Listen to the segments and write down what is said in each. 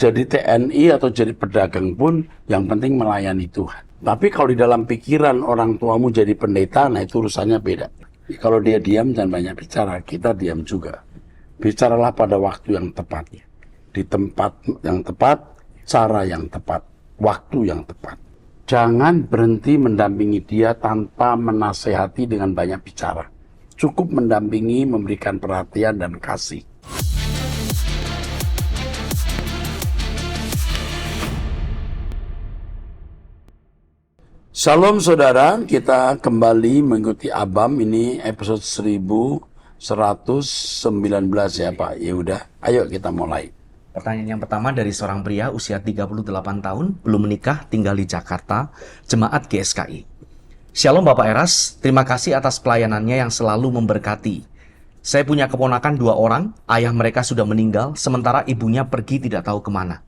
Jadi TNI atau jadi pedagang pun yang penting melayani Tuhan. Tapi kalau di dalam pikiran orang tuamu jadi pendeta, nah itu urusannya beda. Kalau dia diam dan banyak bicara, kita diam juga. Bicaralah pada waktu yang tepat, di tempat yang tepat, cara yang tepat, waktu yang tepat. Jangan berhenti mendampingi dia tanpa menasehati dengan banyak bicara. Cukup mendampingi, memberikan perhatian dan kasih. Shalom saudara, kita kembali mengikuti Abam, ini episode 1119 ya Pak Yehuda. Ayo kita mulai. Pertanyaan yang pertama dari seorang pria usia 38 tahun, belum menikah, tinggal di Jakarta, jemaat GSKI. Shalom Bapak Eras, terima kasih atas pelayanannya yang selalu memberkati. Saya punya keponakan 2 orang, ayah mereka sudah meninggal, sementara ibunya pergi tidak tahu kemana.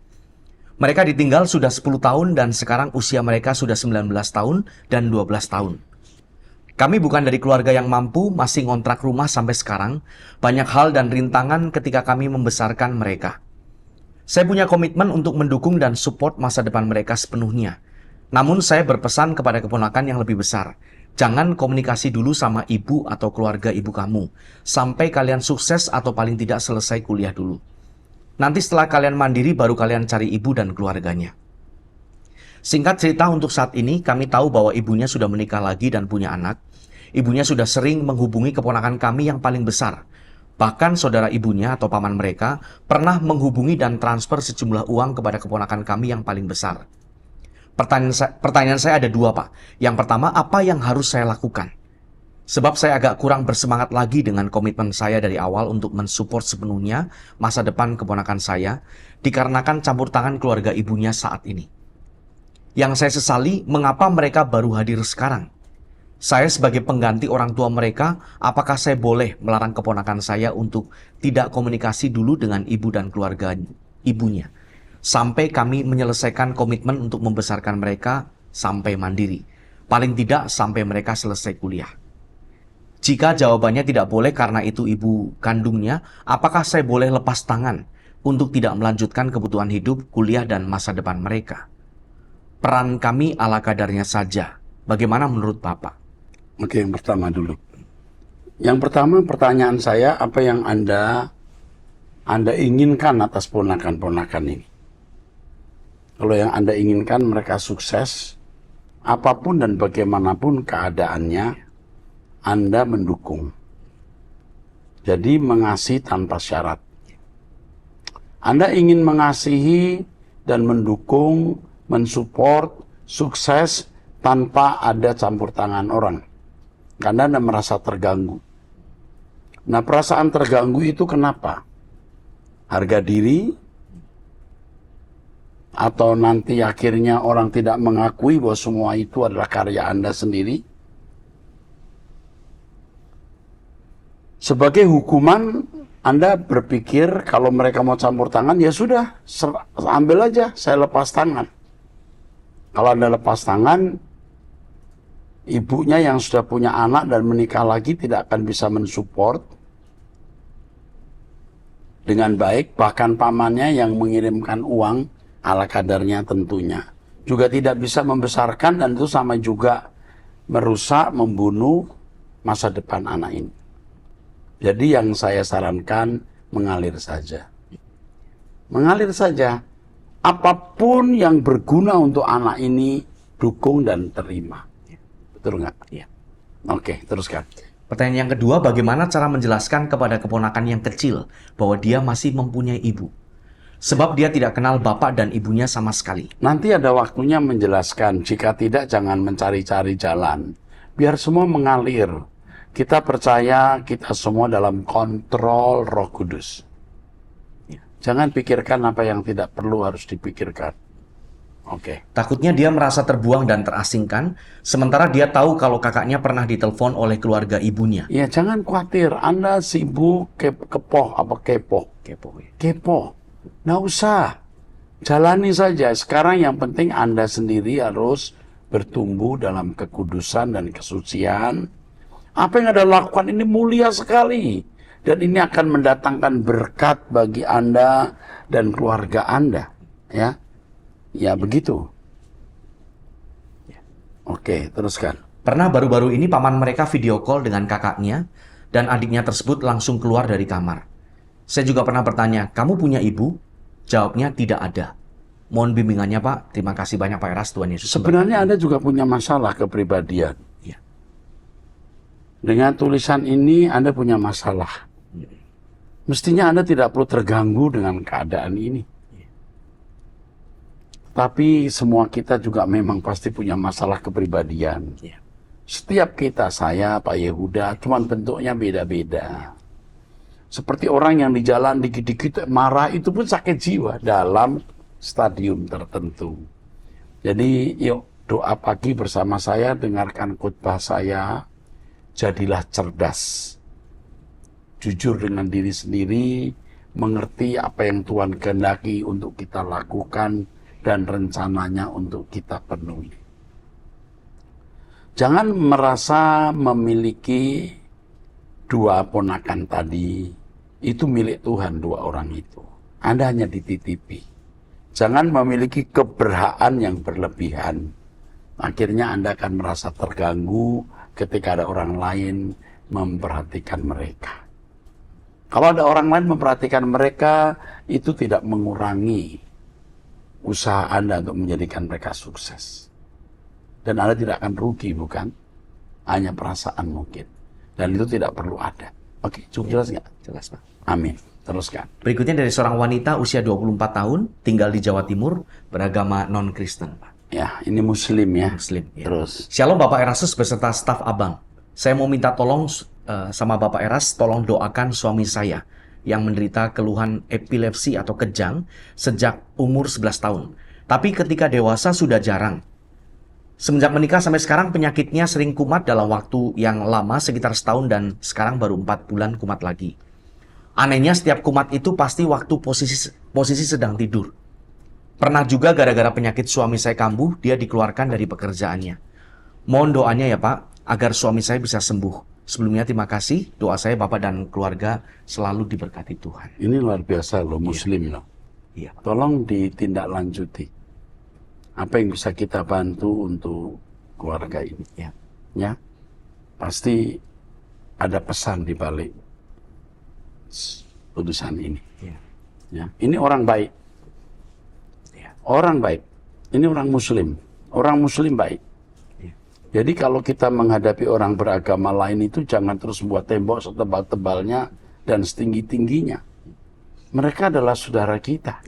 Mereka ditinggal sudah 10 tahun dan sekarang usia mereka sudah 19 tahun dan 12 tahun. Kami bukan dari keluarga yang mampu, masih ngontrak rumah sampai sekarang. Banyak hal dan rintangan ketika kami membesarkan mereka. Saya punya komitmen untuk mendukung dan support masa depan mereka sepenuhnya. Namun saya berpesan kepada keponakan yang lebih besar. Jangan komunikasi dulu sama ibu atau keluarga ibu kamu. Sampai kalian sukses atau paling tidak selesai kuliah dulu. Nanti setelah kalian mandiri baru kalian cari ibu dan keluarganya. Singkat cerita untuk saat ini kami tahu bahwa ibunya sudah menikah lagi dan punya anak. Ibunya sudah sering menghubungi keponakan kami yang paling besar. Bahkan saudara ibunya atau paman mereka pernah menghubungi dan transfer sejumlah uang kepada keponakan kami yang paling besar. Pertanyaan saya ada 2 Pak. Yang pertama, apa yang harus saya lakukan? Sebab saya agak kurang bersemangat lagi dengan komitmen saya dari awal untuk mensupport sepenuhnya masa depan keponakan saya, dikarenakan campur tangan keluarga ibunya saat ini. Yang saya sesali, mengapa mereka baru hadir sekarang? Saya sebagai pengganti orang tua mereka, apakah saya boleh melarang keponakan saya untuk tidak komunikasi dulu dengan ibu dan keluarga ibunya, sampai kami menyelesaikan komitmen untuk membesarkan mereka sampai mandiri, paling tidak sampai mereka selesai kuliah? Jika jawabannya tidak boleh karena itu ibu kandungnya, apakah saya boleh lepas tangan untuk tidak melanjutkan kebutuhan hidup, kuliah, dan masa depan mereka? Peran kami ala kadarnya saja. Bagaimana menurut Bapak? Oke, yang pertama dulu. Yang pertama, pertanyaan saya, apa yang Anda inginkan atas ponakan-ponakan ini? Kalau yang Anda inginkan mereka sukses, apapun dan bagaimanapun keadaannya, Anda mendukung. Jadi mengasihi tanpa syarat. Anda ingin mengasihi dan mendukung, mensupport, sukses tanpa ada campur tangan orang. Karena Anda merasa terganggu. Nah, perasaan terganggu itu kenapa? Harga diri? Atau nanti akhirnya orang tidak mengakui bahwa semua itu adalah karya Anda sendiri? Sebagai hukuman, Anda berpikir kalau mereka mau campur tangan, ya sudah, ambil aja, saya lepas tangan. Kalau Anda lepas tangan, ibunya yang sudah punya anak dan menikah lagi tidak akan bisa mensupport dengan baik, bahkan pamannya yang mengirimkan uang ala kadarnya tentunya juga tidak bisa membesarkan, dan itu sama juga merusak, membunuh masa depan anak ini. Jadi yang saya sarankan, mengalir saja. Mengalir saja. Apapun yang berguna untuk anak ini, dukung dan terima. Betul nggak? Ya. Oke, teruskan. Pertanyaan yang kedua, bagaimana cara menjelaskan kepada keponakan yang kecil bahwa dia masih mempunyai ibu? Sebab dia tidak kenal bapak dan ibunya sama sekali. Nanti ada waktunya menjelaskan. Jika tidak, jangan mencari-cari jalan. Biar semua mengalir. Kita percaya kita semua dalam kontrol Roh Kudus. Jangan pikirkan apa yang tidak perlu harus dipikirkan. Oke. Takutnya dia merasa terbuang dan terasingkan, sementara dia tahu kalau kakaknya pernah ditelepon oleh keluarga ibunya. Ya, jangan khawatir. Anda sibuk kepo. Kepo. Nggak usah. Jalani saja. Sekarang yang penting Anda sendiri harus bertumbuh dalam kekudusan dan kesucian. Apa yang Anda lakukan ini mulia sekali. Dan ini akan mendatangkan berkat bagi Anda dan keluarga Anda. Ya, ya begitu. Oke, teruskan. Pernah baru-baru ini paman mereka video call dengan kakaknya dan adiknya tersebut langsung keluar dari kamar. Saya juga pernah bertanya, kamu punya ibu? Jawabnya tidak ada. Mohon bimbingannya Pak. Terima kasih banyak Pak Eras, Tuhan Yesus. Sebenarnya Anda juga punya masalah kepribadian. Ya. Dengan tulisan ini Anda punya masalah. Mestinya Anda tidak perlu terganggu dengan keadaan ini. Tapi semua kita juga memang pasti punya masalah kepribadian. Ya. Setiap kita, saya, Pak Yehuda, cuman bentuknya beda-beda. Seperti orang yang di jalan dikit-dikit marah, itu pun sakit jiwa dalam stadium tertentu. Jadi yuk doa pagi bersama saya, dengarkan khotbah saya, jadilah cerdas. Jujur dengan diri sendiri, mengerti apa yang Tuhan kehendaki untuk kita lakukan, dan rencananya untuk kita penuhi. Jangan merasa memiliki dua ponakan tadi, itu milik Tuhan dua orang itu. Anda hanya dititipi. Jangan memiliki keberhaan yang berlebihan. Akhirnya Anda akan merasa terganggu ketika ada orang lain memperhatikan mereka. Kalau ada orang lain memperhatikan mereka, itu tidak mengurangi usaha Anda untuk menjadikan mereka sukses. Dan Anda tidak akan rugi, bukan? Hanya perasaan mungkin. Dan itu tidak perlu ada. Oke, cukup jelas nggak? Jelas Pak. Amin. Teruskan. Berikutnya dari seorang wanita usia 24 tahun, tinggal di Jawa Timur, beragama non-Kristen Pak. Ya, ini Muslim ya. Muslim. Ya. Terus. Shalom Bapak Erastus beserta staf Abang. Saya mau minta tolong sama Bapak Eras, tolong doakan suami saya yang menderita keluhan epilepsi atau kejang sejak umur 11 tahun. Tapi ketika dewasa sudah jarang. Semenjak menikah sampai sekarang penyakitnya sering kumat dalam waktu yang lama sekitar setahun dan sekarang baru 4 bulan kumat lagi. Anehnya setiap kumat itu pasti waktu posisi sedang tidur. Pernah juga gara-gara penyakit suami saya kambuh, dia dikeluarkan dari pekerjaannya. Mohon doanya ya Pak, agar suami saya bisa sembuh. Sebelumnya terima kasih, doa saya Bapak dan keluarga selalu diberkati Tuhan. Ini luar biasa loh, Muslim loh. Iya. Tolong ditindaklanjuti. Apa yang bisa kita bantu untuk keluarga ini? Ya. Ya, pasti ada pesan di balik putusan ini. Ya. Ya, ini orang baik. Ya. Orang baik. Ini orang Muslim. Orang Muslim baik. Jadi kalau kita menghadapi orang beragama lain itu jangan terus buat tembok setebal-tebalnya dan setinggi-tingginya. Mereka adalah saudara kita.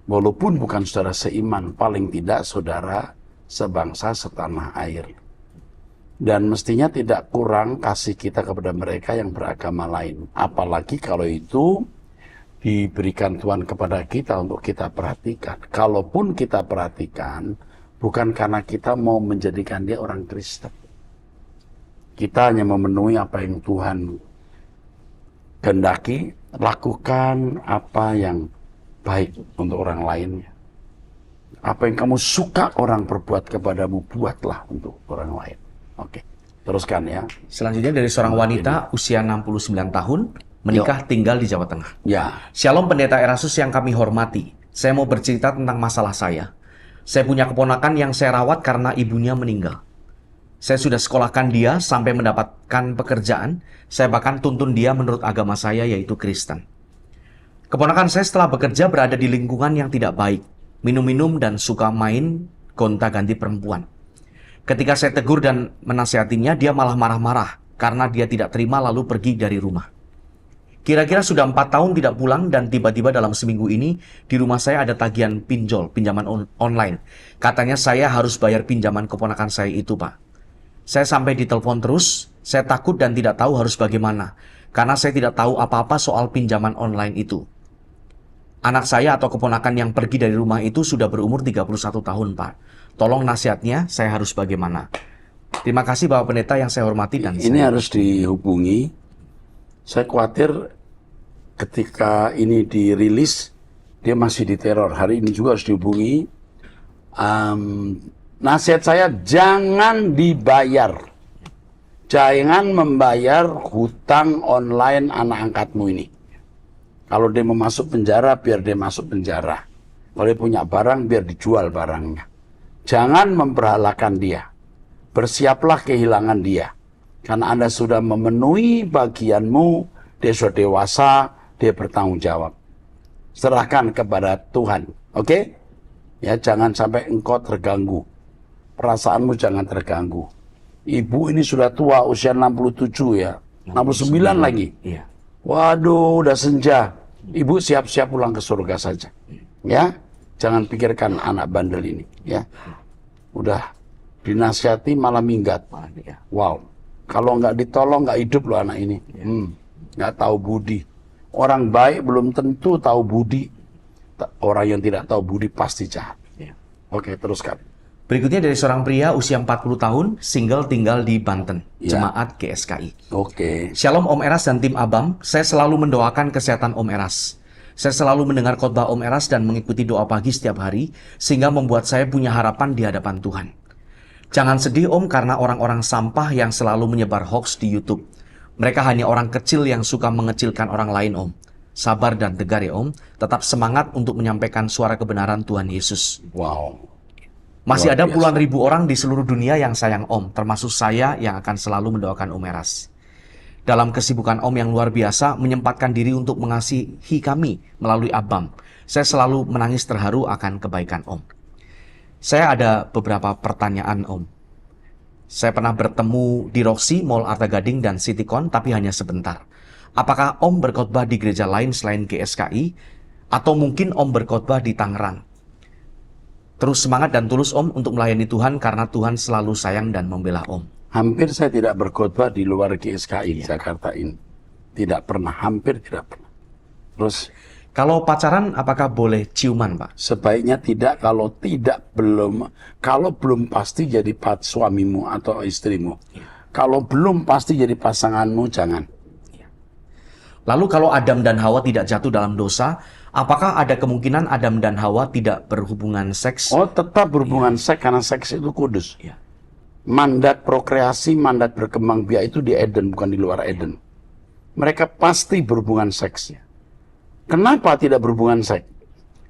Walaupun bukan saudara seiman, paling tidak saudara sebangsa setanah air. Dan mestinya tidak kurang kasih kita kepada mereka yang beragama lain. Apalagi kalau itu diberikan Tuhan kepada kita untuk kita perhatikan. Kalaupun kita perhatikan, bukan karena kita mau menjadikan dia orang Kristen. Kita hanya memenuhi apa yang Tuhan kehendaki, lakukan apa yang baik untuk orang lain. Apa yang kamu suka orang berbuat kepadamu, buatlah untuk orang lain. Oke, teruskan ya. Selanjutnya dari seorang wanita usia 69 tahun, menikah tinggal di Jawa Tengah. Ya, Shalom Pendeta Erastus yang kami hormati. Saya mau bercerita tentang masalah saya. Saya punya keponakan yang saya rawat karena ibunya meninggal. Saya sudah sekolahkan dia sampai mendapatkan pekerjaan. Saya bahkan tuntun dia menurut agama saya yaitu Kristen. Keponakan saya setelah bekerja berada di lingkungan yang tidak baik. Minum-minum dan suka main gonta-ganti perempuan. Ketika saya tegur dan menasihatinya, dia malah marah-marah karena dia tidak terima lalu pergi dari rumah. Kira-kira sudah 4 tahun tidak pulang dan tiba-tiba dalam seminggu ini di rumah saya ada tagihan pinjaman online. Katanya saya harus bayar pinjaman keponakan saya itu, Pak. Saya sampai ditelepon terus, saya takut dan tidak tahu harus bagaimana. Karena saya tidak tahu apa-apa soal pinjaman online itu. Anak saya atau keponakan yang pergi dari rumah itu sudah berumur 31 tahun, Pak. Tolong nasihatnya, saya harus bagaimana? Terima kasih Bapak Pendeta yang saya hormati dan ini harus dihubungi. Saya khawatir ketika ini dirilis, dia masih diteror. Hari ini juga harus dihubungi. Nasihat saya, jangan dibayar. Jangan membayar hutang online anak angkatmu ini. Kalau dia mau masuk penjara, biar dia masuk penjara. Kalau dia punya barang, biar dijual barangnya. Jangan memperhalakan dia. Bersiaplah kehilangan dia. Karena Anda sudah memenuhi bagianmu, dia sudah dewasa, dia bertanggung jawab. Serahkan kepada Tuhan. Oke? Ya, jangan sampai engkau terganggu. Perasaanmu jangan terganggu. Ibu ini sudah tua, usia 67 ya. 69 lagi. Iya. Waduh, udah senja. Ibu siap-siap pulang ke surga saja. Ya, jangan pikirkan anak bandel ini. Ya, udah dinasihati malah minggat. Wow, kalau nggak ditolong nggak hidup loh anak ini. Nggak tahu budi. Orang baik belum tentu tahu budi. Orang yang tidak tahu budi pasti jahat. Oke, teruskan. Berikutnya dari seorang pria usia 40 tahun, single tinggal di Banten, Ya. Jemaat GSKI. Oke. Shalom Om Eras dan tim Abam, saya selalu mendoakan kesehatan Om Eras. Saya selalu mendengar khotbah Om Eras dan mengikuti doa pagi setiap hari, sehingga membuat saya punya harapan di hadapan Tuhan. Jangan sedih Om karena orang-orang sampah yang selalu menyebar hoax di YouTube. Mereka hanya orang kecil yang suka mengecilkan orang lain Om. Sabar dan tegar ya Om, tetap semangat untuk menyampaikan suara kebenaran Tuhan Yesus. Wow. Masih Luar ada biasa. puluhan ribu orang di seluruh dunia yang sayang Om, termasuk saya yang akan selalu mendoakan Om Eras. Dalam kesibukan Om yang luar biasa, menyempatkan diri untuk mengasihi kami melalui Abam. Saya selalu menangis terharu akan kebaikan Om. Saya ada beberapa pertanyaan Om. Saya pernah bertemu di Roxy, Mall Arta Gading, dan Citycon, tapi hanya sebentar. Apakah Om berkhotbah di gereja lain selain GSKI? Atau mungkin Om berkhotbah di Tangerang? Terus semangat dan tulus Om untuk melayani Tuhan karena Tuhan selalu sayang dan membela Om. Hampir saya tidak berkhotbah di luar GSKI Jakarta ini. Tidak pernah, hampir tidak pernah. Terus Kalau pacaran apakah boleh ciuman Pak? sebaiknya tidak, kalau belum pasti jadi suamimu atau istrimu. Kalau belum pasti jadi pasanganmu, jangan. Lalu kalau Adam dan Hawa tidak jatuh dalam dosa, apakah ada kemungkinan Adam dan Hawa tidak berhubungan seks? Oh, tetap berhubungan seks karena seks itu kudus. Ya. Mandat prokreasi, mandat berkembang biak itu di Eden, bukan di luar Eden. Mereka pasti berhubungan seks. Kenapa tidak berhubungan seks?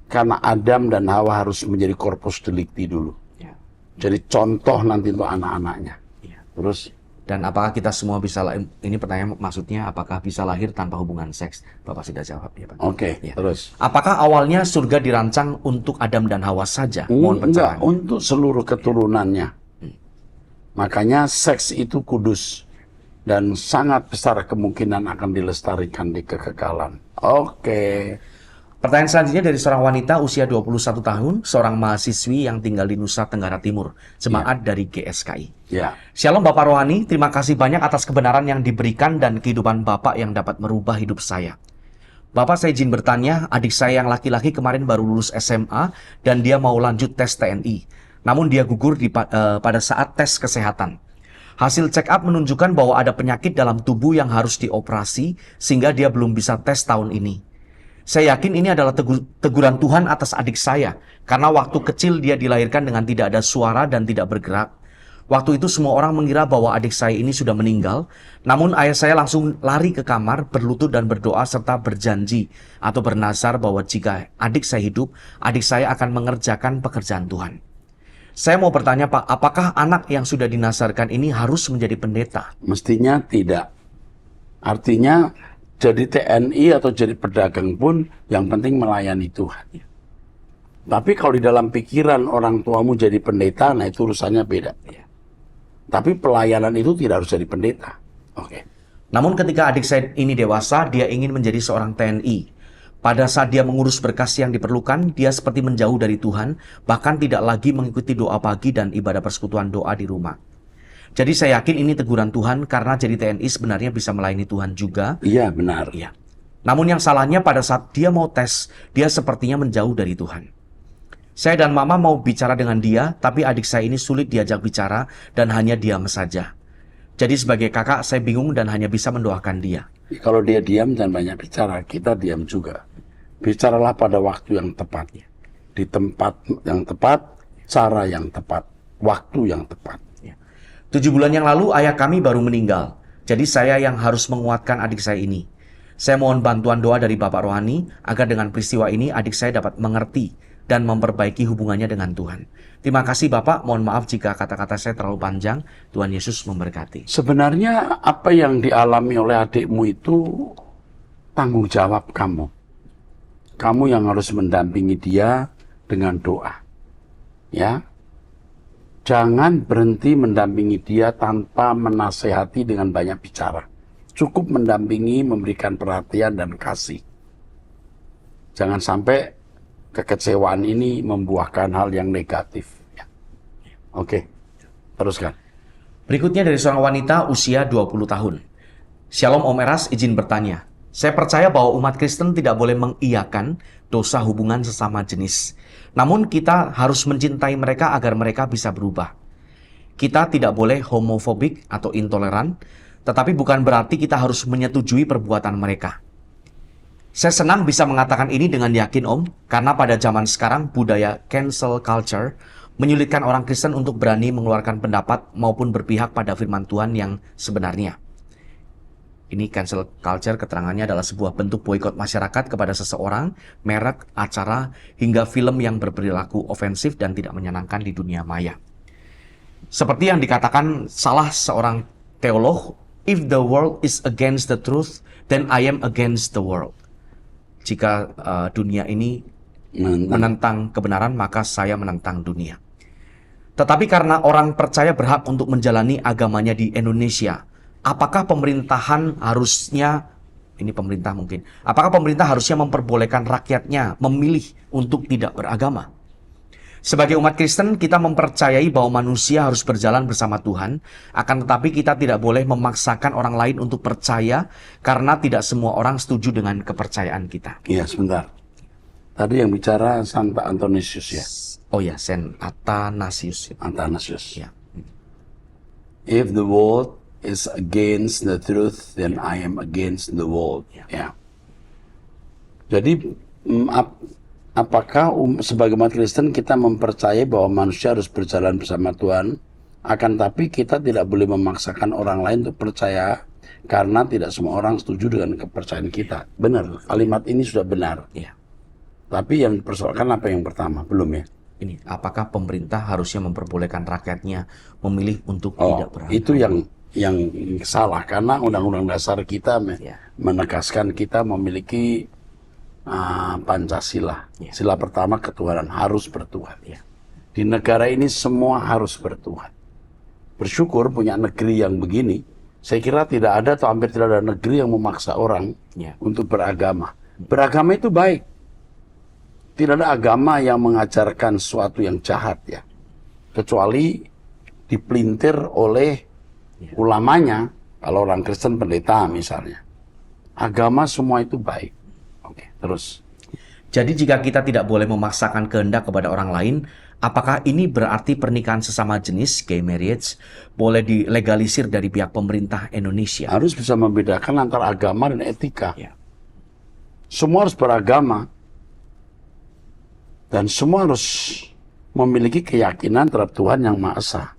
Karena Adam dan Hawa harus menjadi corpus delicti dulu. Ya. Jadi contoh nanti untuk anak-anaknya. Ya. Terus, Dan apakah kita semua bisa, ini pertanyaan maksudnya, apakah bisa lahir tanpa hubungan seks? Bapak sudah jawab ya Pak. oke, Ya. terus. Apakah awalnya surga dirancang untuk Adam dan Hawa saja? Mohon Enggak, pencerahan. untuk seluruh keturunannya. Makanya seks itu kudus. Dan sangat besar kemungkinan akan dilestarikan di kekekalan. Oke. Pertanyaan selanjutnya dari seorang wanita usia 21 tahun, seorang mahasiswi yang tinggal di Nusa Tenggara Timur, jemaat dari GSKI. Ya. Shalom Bapak Rohani, terima kasih banyak atas kebenaran yang diberikan dan kehidupan Bapak yang dapat merubah hidup saya. Bapak, saya izin bertanya, adik saya yang laki-laki kemarin baru lulus SMA dan dia mau lanjut tes TNI. Namun dia gugur pada saat tes kesehatan. Hasil check up menunjukkan bahwa ada penyakit dalam tubuh yang harus dioperasi sehingga dia belum bisa tes tahun ini. Saya yakin ini adalah teguran Tuhan atas adik saya, karena waktu kecil dia dilahirkan dengan tidak ada suara dan tidak bergerak. Waktu itu semua orang mengira bahwa adik saya ini sudah meninggal, namun ayah saya langsung lari ke kamar, berlutut dan berdoa serta berjanji atau bernazar bahwa jika adik saya hidup, adik saya akan mengerjakan pekerjaan Tuhan. Saya mau bertanya Pak, apakah anak yang sudah dinazarkan ini harus menjadi pendeta? Mestinya tidak. Artinya jadi TNI atau jadi pedagang pun yang penting melayani Tuhan. Tapi kalau di dalam pikiran orang tuamu jadi pendeta, nah itu urusannya beda. Tapi pelayanan itu tidak harus jadi pendeta. Oke. Namun ketika adik saya ini dewasa, dia ingin menjadi seorang TNI. Pada saat dia mengurus berkas yang diperlukan, dia seperti menjauh dari Tuhan, bahkan tidak lagi mengikuti doa pagi dan ibadah persekutuan doa di rumah. Jadi saya yakin ini teguran Tuhan karena jadi TNI sebenarnya bisa melayani Tuhan juga. Iya, benar. Iya. Namun yang salahnya pada saat dia mau tes, dia sepertinya menjauh dari Tuhan. Saya dan Mama mau bicara dengan dia, tapi adik saya ini sulit diajak bicara dan hanya diam saja. Jadi sebagai kakak saya bingung dan hanya bisa mendoakan dia. Kalau dia diam dan banyak bicara, kita diam juga. Bicaralah pada waktu yang tepat. Di tempat yang tepat, cara yang tepat, waktu yang tepat. 7 bulan yang lalu ayah kami baru meninggal. Jadi saya yang harus menguatkan adik saya ini. Saya mohon bantuan doa dari Bapak Rohani agar dengan peristiwa ini adik saya dapat mengerti dan memperbaiki hubungannya dengan Tuhan. Terima kasih Bapak, mohon maaf jika kata-kata saya terlalu panjang. Tuhan Yesus memberkati. Sebenarnya apa yang dialami oleh adikmu itu tanggung jawab kamu. Kamu yang harus mendampingi dia dengan doa. Ya. Jangan berhenti mendampingi dia tanpa menasehati dengan banyak bicara. Cukup mendampingi, memberikan perhatian dan kasih. Jangan sampai kekecewaan ini membuahkan hal yang negatif. Ya. Oke, teruskan. Berikutnya dari seorang wanita usia 20 tahun. Shalom Om Eras, izin bertanya. Saya percaya bahwa umat Kristen tidak boleh mengiyakan dosa hubungan sesama jenis. Namun kita harus mencintai mereka agar mereka bisa berubah. Kita tidak boleh homofobik atau intoleran, tetapi bukan berarti kita harus menyetujui perbuatan mereka. Saya senang bisa mengatakan ini dengan yakin Om, karena pada zaman sekarang budaya cancel culture menyulitkan orang Kristen untuk berani mengeluarkan pendapat maupun berpihak pada firman Tuhan yang sebenarnya. Ini cancel culture keterangannya adalah sebuah bentuk boikot masyarakat kepada seseorang, merek, acara, hingga film yang berperilaku ofensif dan tidak menyenangkan di dunia maya. Seperti yang dikatakan salah seorang teolog, if the world is against the truth, then I am against the world. Jika dunia ini menentang kebenaran, maka saya menentang dunia. Tetapi karena orang percaya berhak untuk menjalani agamanya di Indonesia, apakah pemerintahan harusnya, ini pemerintah mungkin, apakah pemerintah harusnya memperbolehkan rakyatnya memilih untuk tidak beragama? Sebagai umat Kristen, kita mempercayai bahwa manusia harus berjalan bersama Tuhan, akan tetapi kita tidak boleh memaksakan orang lain untuk percaya, karena tidak semua orang setuju dengan kepercayaan kita. Iya, sebentar. Tadi yang bicara Santa Athanasius ya? Oh ya, Saint Athanasius. Athanasius. Ya. If the world is against the truth, then I am against the world. Ya. Jadi, apakah sebagai umat Kristen kita mempercayai bahwa manusia harus berjalan bersama Tuhan, akan tapi kita tidak boleh memaksakan orang lain untuk percaya karena tidak semua orang setuju dengan kepercayaan kita. Benar, kalimat ini sudah benar. Ya. Tapi yang dipersoalkan apa yang pertama? Belum ya? Ini, apakah pemerintah harusnya memperbolehkan rakyatnya memilih untuk tidak beragama? Itu yang salah, karena Undang-Undang Dasar kita menegaskan kita memiliki Pancasila. Sila pertama ketuhanan, harus bertuhan. Di negara ini semua harus bertuhan. Bersyukur punya negeri yang begini. Saya kira tidak ada atau hampir tidak ada negeri yang memaksa orang untuk beragama. Beragama itu baik. Tidak ada agama yang mengajarkan sesuatu yang jahat ya. Kecuali dipelintir oleh ulamanya, kalau orang Kristen pendeta misalnya. Agama semua itu baik. Oke, terus. Jadi jika kita tidak boleh memaksakan kehendak kepada orang lain, apakah ini berarti pernikahan sesama jenis, gay marriage, boleh dilegalisir dari pihak pemerintah Indonesia? Harus bisa membedakan antara agama dan etika. Semua harus beragama. Dan semua harus memiliki keyakinan terhadap Tuhan yang Maha Esa.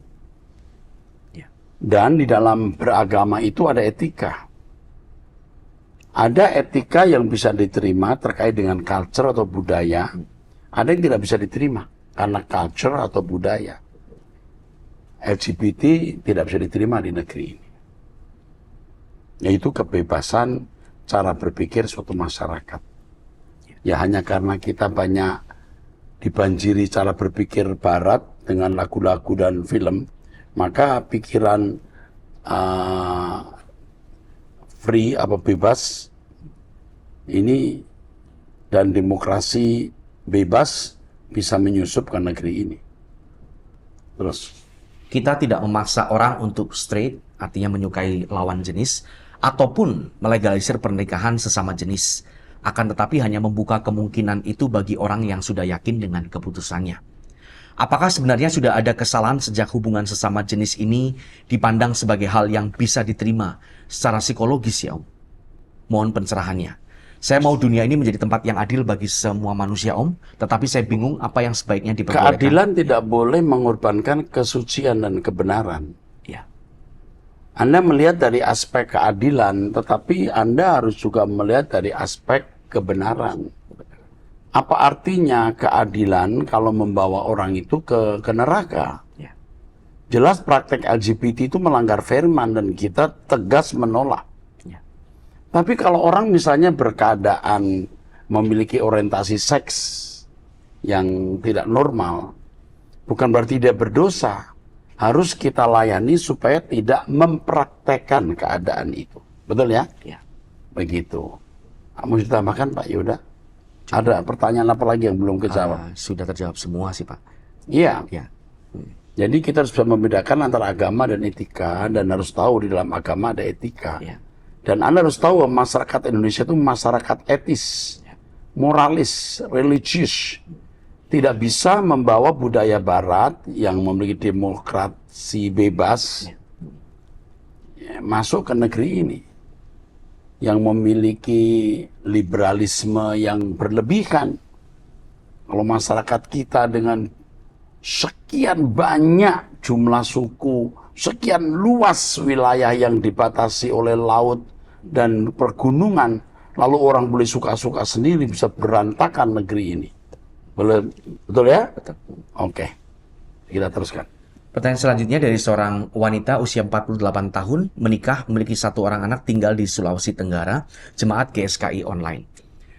Dan di dalam beragama itu ada etika. Ada etika yang bisa diterima terkait dengan culture atau budaya. Ada yang tidak bisa diterima karena culture atau budaya. LGBT tidak bisa diterima di negeri ini. Yaitu kebebasan cara berpikir suatu masyarakat. Ya hanya karena kita banyak dibanjiri cara berpikir barat dengan lagu-lagu dan film, maka pikiran free atau bebas ini dan demokrasi bebas bisa menyusup ke negeri ini. Terus kita tidak memaksa orang untuk straight, artinya menyukai lawan jenis, ataupun melegalisir pernikahan sesama jenis. Akan tetapi hanya membuka kemungkinan itu bagi orang yang sudah yakin dengan keputusannya. Apakah sebenarnya sudah ada kesalahan sejak hubungan sesama jenis ini dipandang sebagai hal yang bisa diterima secara psikologis ya Om? Mohon pencerahannya. Saya mau dunia ini menjadi tempat yang adil bagi semua manusia Om, tetapi saya bingung apa yang sebaiknya diperbolehkan. Keadilan tidak boleh mengorbankan kesucian dan kebenaran. Ya. Anda melihat dari aspek keadilan, tetapi Anda harus juga melihat dari aspek kebenaran. Apa artinya keadilan kalau membawa orang itu ke neraka? Ya. Jelas praktek LGBT itu melanggar firman dan kita tegas menolak. Ya. Tapi kalau orang misalnya berkeadaan memiliki orientasi seks yang tidak normal, bukan berarti dia berdosa. Harus kita layani supaya tidak mempraktekkan keadaan itu. Betul ya? Ya. Begitu. Mau ditambahkan Pak Yuda? Ada pertanyaan apa lagi yang belum kejawab? Sudah terjawab semua sih Pak. Iya. Ya. Jadi kita harus bisa membedakan antara agama dan etika, dan harus tahu di dalam agama ada etika. Ya. Dan Anda harus tahu bahwa masyarakat Indonesia itu masyarakat etis, moralis, religius. Tidak bisa membawa budaya barat yang memiliki demokrasi bebas masuk ke negeri ini. Yang memiliki liberalisme yang berlebihan. Kalau masyarakat kita dengan sekian banyak jumlah suku, sekian luas wilayah yang dibatasi oleh laut dan pergunungan, lalu orang boleh suka-suka sendiri, bisa berantakan negeri ini. Betul ya? Betul. Oke, kita teruskan. Pertanyaan selanjutnya dari seorang wanita usia 48 tahun, menikah, memiliki 1 orang anak, tinggal di Sulawesi Tenggara, jemaat GSKI online.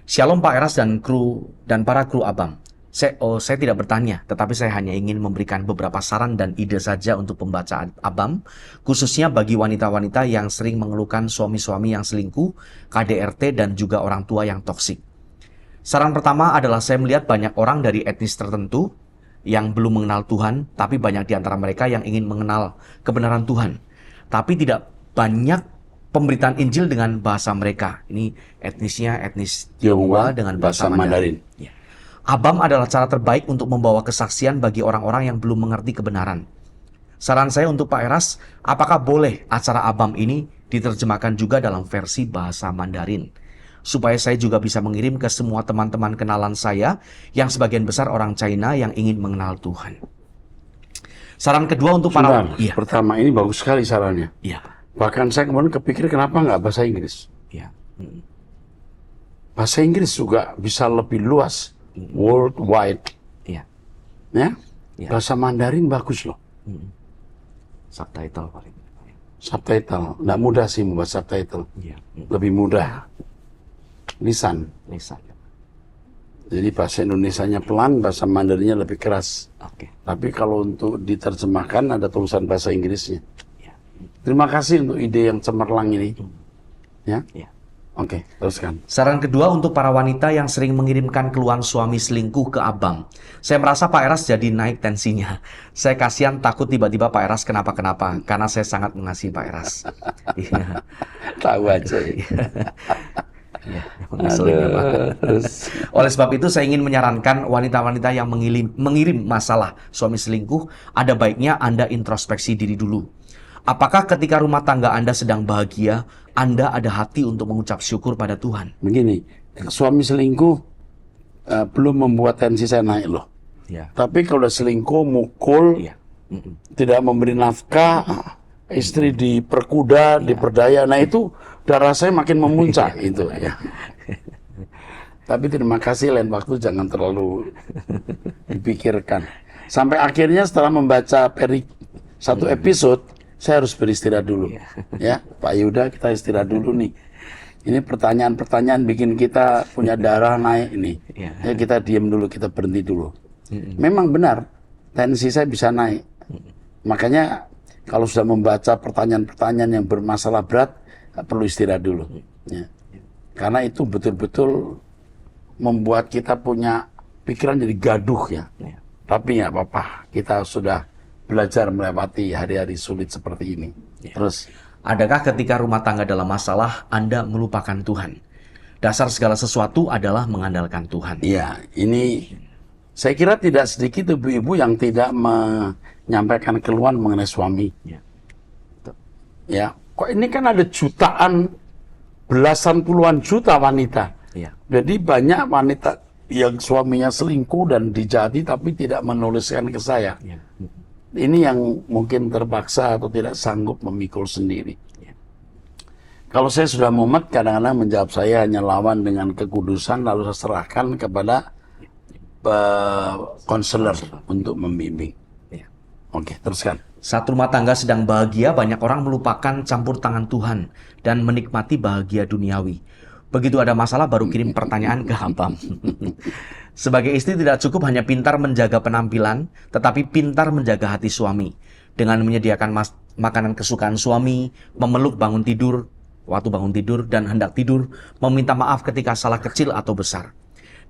Shalom Pak Eras dan para kru Abam. Saya tidak bertanya, tetapi saya hanya ingin memberikan beberapa saran dan ide saja untuk pembacaan Abam, khususnya bagi wanita-wanita yang sering mengeluhkan suami-suami yang selingkuh, KDRT, dan juga orang tua yang toksik. Saran pertama adalah saya melihat banyak orang dari etnis tertentu yang belum mengenal Tuhan, tapi banyak di antara mereka yang ingin mengenal kebenaran Tuhan. Tapi tidak banyak pemberitaan Injil dengan bahasa mereka. Ini etnisnya etnis Tionghoa dengan bahasa Mandarin. Ya. Abam adalah cara terbaik untuk membawa kesaksian bagi orang-orang yang belum mengerti kebenaran. Saran saya untuk Pak Eras, apakah boleh acara Abam ini diterjemahkan juga dalam versi bahasa Mandarin? Supaya saya juga bisa mengirim ke semua teman-teman kenalan saya yang sebagian besar orang China yang ingin mengenal Tuhan. Saran kedua untuk para... Iya. Pertama, ini bagus sekali sarannya. Iya. Bahkan saya kemudian kepikir kenapa nggak bahasa Inggris. Iya. Bahasa Inggris juga bisa lebih luas. Worldwide. Iya. Ya? Iya. Bahasa Mandarin bagus loh. Subtitle paling. Subtitle. Nggak mudah sih membuat subtitle. Iya. Lebih mudah. Lisan. Lisan. Jadi bahasa Indonesianya pelan, bahasa Mandarinnya lebih keras. Oke. Tapi kalau untuk diterjemahkan ada tulisan bahasa Inggrisnya. Iya. Terima kasih untuk ide yang cemerlang ini. Ya? Iya. Oke, teruskan. Saran kedua untuk para wanita yang sering mengirimkan keluhan suami selingkuh ke Abam. Saya merasa Pak Eras jadi naik tensinya. Saya kasihan takut tiba-tiba Pak Eras kenapa-kenapa. Karena saya sangat mengasihi Pak Eras. Iya. Tahu aja. Ya, oleh sebab itu saya ingin menyarankan wanita-wanita yang mengirim masalah suami selingkuh, ada baiknya Anda introspeksi diri dulu. Apakah ketika rumah tangga Anda sedang bahagia, Anda ada hati untuk mengucap syukur pada Tuhan? Begini, suami selingkuh belum membuat tensi saya naik loh. Ya. Tapi kalau udah selingkuh, mukul, Ya. tidak memberi nafkah, istri diperkuda, diperdaya, nah itu darah saya makin memuncak itu ya. Tapi terima kasih, lain waktu jangan terlalu dipikirkan. Sampai akhirnya setelah membaca satu episode, saya harus beristirahat dulu. Ya, Pak Yuda, kita istirahat dulu nih. Ini pertanyaan-pertanyaan bikin kita punya darah naik nih. Ya, kita diam dulu, kita berhenti dulu. Memang benar, tensi saya bisa naik. Makanya kalau sudah membaca pertanyaan-pertanyaan yang bermasalah berat, perlu istirahat dulu. Ya. Karena itu betul-betul membuat kita punya pikiran jadi gaduh ya. Tapi nggak apa-apa, kita sudah belajar melewati hari-hari sulit seperti ini. Terus, adakah ketika rumah tangga dalam masalah Anda melupakan Tuhan? Dasar segala sesuatu adalah mengandalkan Tuhan. Iya, ini saya kira tidak sedikit ibu-ibu yang tidak menyampaikan keluhan mengenai suami. Ya, kok ini kan ada jutaan, belasan puluhan juta wanita. Jadi banyak wanita yang suaminya selingkuh dan dijati tapi tidak menuliskan ke saya. Ini yang mungkin terpaksa atau tidak sanggup memikul sendiri. Kalau saya sudah mumet, kadang-kadang menjawab saya hanya lawan dengan kekudusan, lalu saya serahkan kepada konselor untuk membimbing. Ya. Oke, teruskan. Saat rumah tangga sedang bahagia, banyak orang melupakan campur tangan Tuhan dan menikmati bahagia duniawi. Begitu ada masalah baru kirim pertanyaan ke Abam. Sebagai istri tidak cukup hanya pintar menjaga penampilan, tetapi pintar menjaga hati suami. Dengan menyediakan makanan kesukaan suami, memeluk waktu bangun tidur, dan hendak tidur, meminta maaf ketika salah kecil atau besar.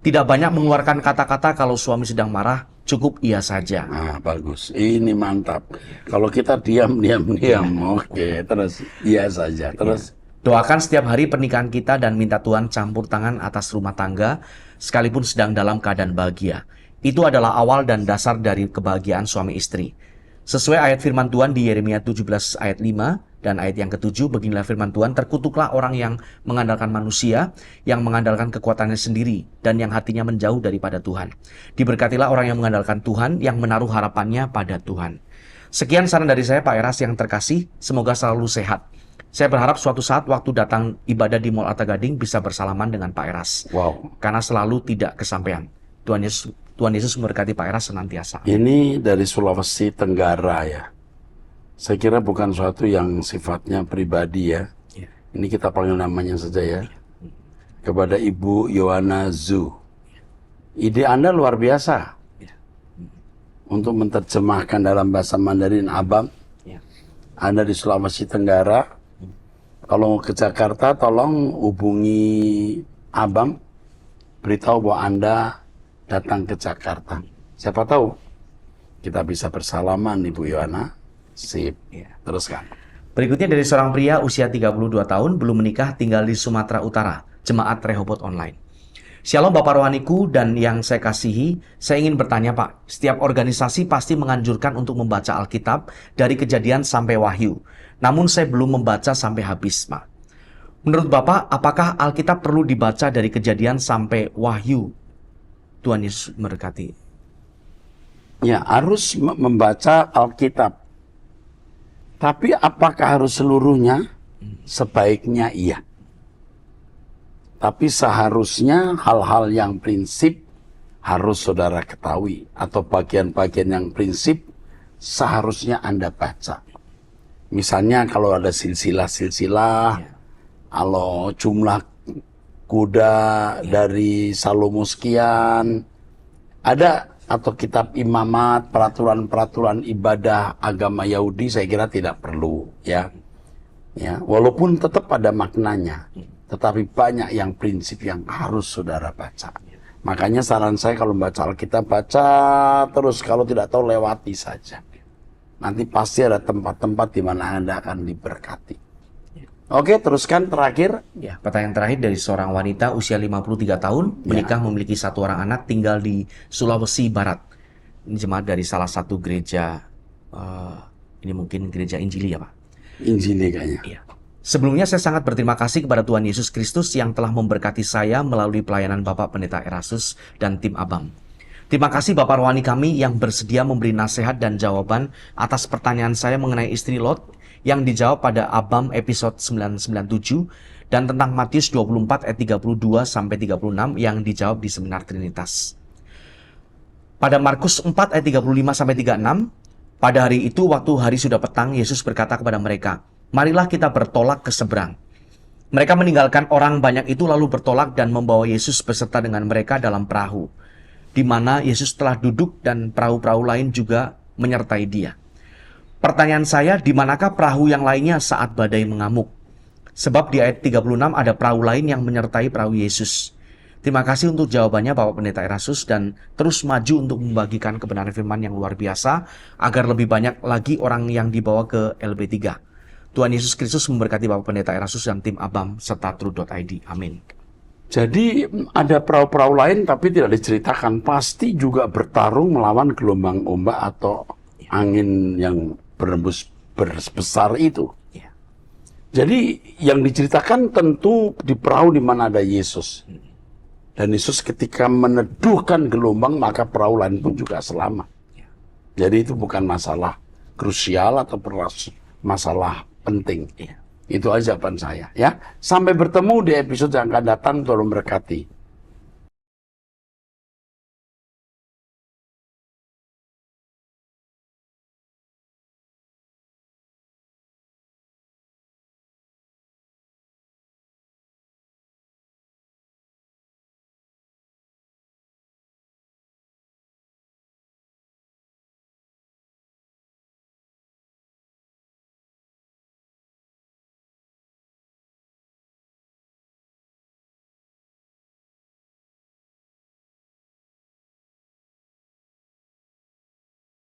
Tidak banyak mengeluarkan kata-kata kalau suami sedang marah, cukup iya saja. Nah, bagus. Ini mantap. Kalau kita diam, oke, terus iya saja. Terus Doakan setiap hari pernikahan kita dan minta Tuhan campur tangan atas rumah tangga, sekalipun sedang dalam keadaan bahagia. Itu adalah awal dan dasar dari kebahagiaan suami istri. Sesuai ayat firman Tuhan di Yeremia 17 ayat 5 dan ayat yang ke-7, beginilah firman Tuhan, terkutuklah orang yang mengandalkan manusia, yang mengandalkan kekuatannya sendiri, dan yang hatinya menjauh daripada Tuhan. Diberkatilah orang yang mengandalkan Tuhan, yang menaruh harapannya pada Tuhan. Sekian saran dari saya, Pak Eras yang terkasih, semoga selalu sehat. Saya berharap suatu saat waktu datang ibadah di Mall Arta Gading bisa bersalaman dengan Pak Eras. wow. Karena selalu tidak kesampaian. Tuhan Yesus memberkati Pak Eras senantiasa. Ini dari Sulawesi Tenggara ya. Saya kira bukan suatu yang sifatnya pribadi ya. Ya. Ini kita panggil namanya saja ya. Kepada Ibu Yohana Zu. Ide Anda luar biasa. Ya. Untuk menerjemahkan dalam bahasa Mandarin Abam. Ya. Anda di Sulawesi Tenggara. Kalau ke Jakarta tolong hubungi Abam. Beritahu bahwa Anda datang ke Jakarta. Siapa tahu kita bisa bersalaman Ibu Yohana. Sip. Ya. Teruskan. Berikutnya dari seorang pria usia 32 tahun, belum menikah, tinggal di Sumatera Utara, Jemaat Rehoboth Online. Shalom Bapak Rohaniku dan yang saya kasihi, saya ingin bertanya Pak, setiap organisasi pasti menganjurkan untuk membaca Alkitab dari Kejadian sampai Wahyu. Namun saya belum membaca sampai habis, Pak. Menurut Bapak, apakah Alkitab perlu dibaca dari Kejadian sampai Wahyu? Tuhan Yesus memberkati. Ya, harus membaca Alkitab. Tapi apakah harus seluruhnya? Sebaiknya iya. Tapi seharusnya hal-hal yang prinsip harus saudara ketahui. Atau bagian-bagian yang prinsip seharusnya Anda baca. Misalnya kalau ada silsilah-silsilah, kalau jumlah kuda dari Salomo sekian, ada atau kitab imamat, peraturan-peraturan ibadah agama Yahudi, saya kira tidak perlu ya. Ya, walaupun tetap ada maknanya, tetapi banyak yang prinsip yang harus saudara baca. Makanya saran saya kalau membaca Alkitab, baca terus, kalau tidak tahu lewati saja. Nanti pasti ada tempat-tempat di mana Anda akan diberkati. Oke, teruskan terakhir. Ya, pertanyaan terakhir dari seorang wanita usia 53 tahun, menikah, memiliki satu orang anak, tinggal di Sulawesi Barat. Ini jemaat dari salah satu gereja, ini mungkin gereja Injili ya Pak? Injili kayaknya. Iya. Sebelumnya saya sangat berterima kasih kepada Tuhan Yesus Kristus yang telah memberkati saya melalui pelayanan Bapak Pendeta Erastus dan tim Abam. Terima kasih Bapak Rohani kami yang bersedia memberi nasihat dan jawaban atas pertanyaan saya mengenai istri Lot yang dijawab pada Abam episode 997 dan tentang Matius 24 ayat 32 sampai 36 yang dijawab di seminar Trinitas. Pada Markus 4 ayat 35 sampai 36, pada hari itu waktu hari sudah petang, Yesus berkata kepada mereka, "Marilah kita bertolak ke seberang." Mereka meninggalkan orang banyak itu lalu bertolak dan membawa Yesus beserta dengan mereka dalam perahu, di mana Yesus telah duduk dan perahu-perahu lain juga menyertai dia. Pertanyaan saya, di manakah perahu yang lainnya saat badai mengamuk? Sebab di ayat 36 ada perahu lain yang menyertai perahu Yesus. Terima kasih untuk jawabannya Bapak Pendeta Erastus dan terus maju untuk membagikan kebenaran firman yang luar biasa agar lebih banyak lagi orang yang dibawa ke LB3. Tuhan Yesus Kristus memberkati Bapak Pendeta Erastus dan tim Abam serta True.id. Amin. Jadi ada perahu-perahu lain tapi tidak diceritakan. Pasti juga bertarung melawan gelombang ombak atau angin yang berembus besar itu. Ya. Jadi yang diceritakan tentu di perahu di mana ada Yesus. Dan Yesus ketika meneduhkan gelombang maka perahu lain pun juga selamat. Ya. Jadi itu bukan masalah krusial atau masalah penting. Ya. Itu aja jawaban saya ya. Sampai bertemu di episode yang akan datang. Tolong berkati.